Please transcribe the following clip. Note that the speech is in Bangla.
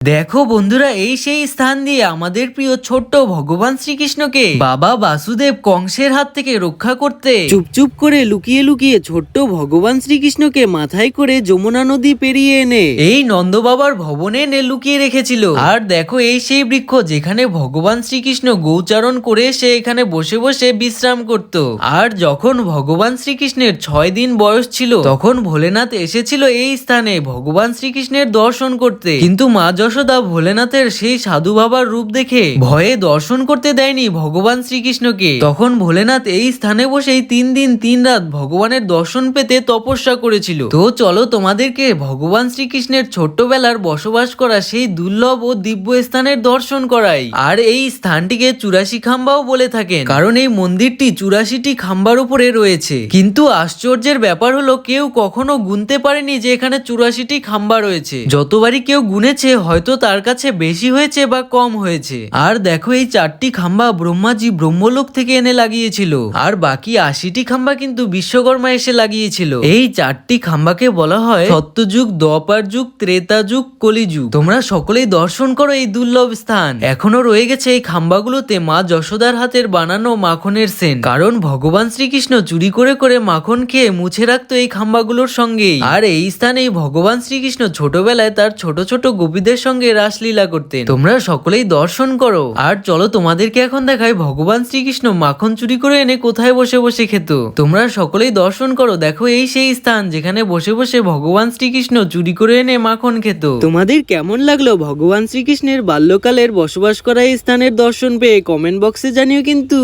দেখো বন্ধুরা, এই সেই স্থান দিয়ে আমাদের প্রিয় ছোট্ট ভগবান শ্রীকৃষ্ণকে বাবা বাসুদেব কংসের হাত থেকে রক্ষা করতে চুপচুপ করে লুকিয়ে লুকিয়ে ছোট্ট ভগবান শ্রীকৃষ্ণকে মাথায় করে যমুনা নদী পেরিয়ে এনে এই নন্দ বাবার ভবনে এনে লুকিয়ে রেখেছিল। আর দেখো, এই সেই বৃক্ষ যেখানে ভগবান শ্রীকৃষ্ণ গৌচারণ করে সে এখানে বসে বসে বিশ্রাম করত। আর যখন ভগবান শ্রীকৃষ্ণের 6 দিন বয়স ছিল তখন ভোলেনাথ এসেছিল এই স্থানে ভগবান শ্রীকৃষ্ণের দর্শন করতে, কিন্তু মা যশোদা ভোলেনাথের সেই সাধু বাবার রূপ দেখে ভয়ে দর্শন করতে দেয়নি ভগবান শ্রীকৃষ্ণকে। তখন ভোলেনাথ এই স্থানে বসেই 3 দিন 3 রাত ভগবানের দর্শন পেতে তপস্যা করেছিল। তো চলো তোমাদেরকে ভগবান শ্রীকৃষ্ণের ছোট্টবেলার বসবাস করা সেই দুর্লভ ও দিব্য স্থানের দর্শন করাই। আর এই স্থানটিকে 84 খাম্বাও বলে থাকেন, কারণ এই মন্দিরটি 84টি খাম্বার উপরে রয়েছে। কিন্তু আশ্চর্যের ব্যাপার হলো কেউ কখনো গুনতে পারেনি যে এখানে 84টি খাম্বা রয়েছে। যতবারই কেউ গুনেছে হয়তো তার কাছে বেশি হয়েছে বা কম হয়েছে। আর দেখো, এই 4টি খাম্বা ব্রহ্মাজি ব্রহ্মলোক থেকে এনে লাগিয়েছিল, আর বাকি 80টি খাম্বা কিন্তু বিশ্বকর্মা এসে লাগিয়েছিল। এই 4টি খাম্বাকে বলা হয় সত্যযুগ, দ্বাপর যুগ, ত্রেতা যুগ, কলিযুগ। তোমরা সকলেই দর্শন করো এই দুর্লভ স্থান। এখনো রয়ে গেছে এই খাম্বাগুলোতে মা যশোদার হাতের বানানো মাখনের সেন, কারণ ভগবান শ্রীকৃষ্ণ চুরি করে করে মাখন খেয়ে মুছে রাখতো এই খাম্বাগুলোর সঙ্গেই। আর এই স্থানেই ভগবান শ্রীকৃষ্ণ ছোটবেলায় তার ছোট ছোট গোপীদের সঙ্গে রাসলীলা করতেন। তোমরা সকলেই দর্শন করো। আর চলো তোমাদেরকে এখন দেখাই ভগবান শ্রীকৃষ্ণ মাখন চুরি করে এনে কোথায় বসে বসে খেত। তোমরা সকলেই দর্শন করো। দেখো, এই সেই স্থান যেখানে বসে বসে ভগবান শ্রীকৃষ্ণ চুরি করে এনে মাখন খেত। তোমাদের কেমন লাগলো ভগবান শ্রীকৃষ্ণের বাল্যকালের বসবাস করা এই স্থানের দর্শন পেয়ে কমেন্ট বক্সে জানিও কিন্তু।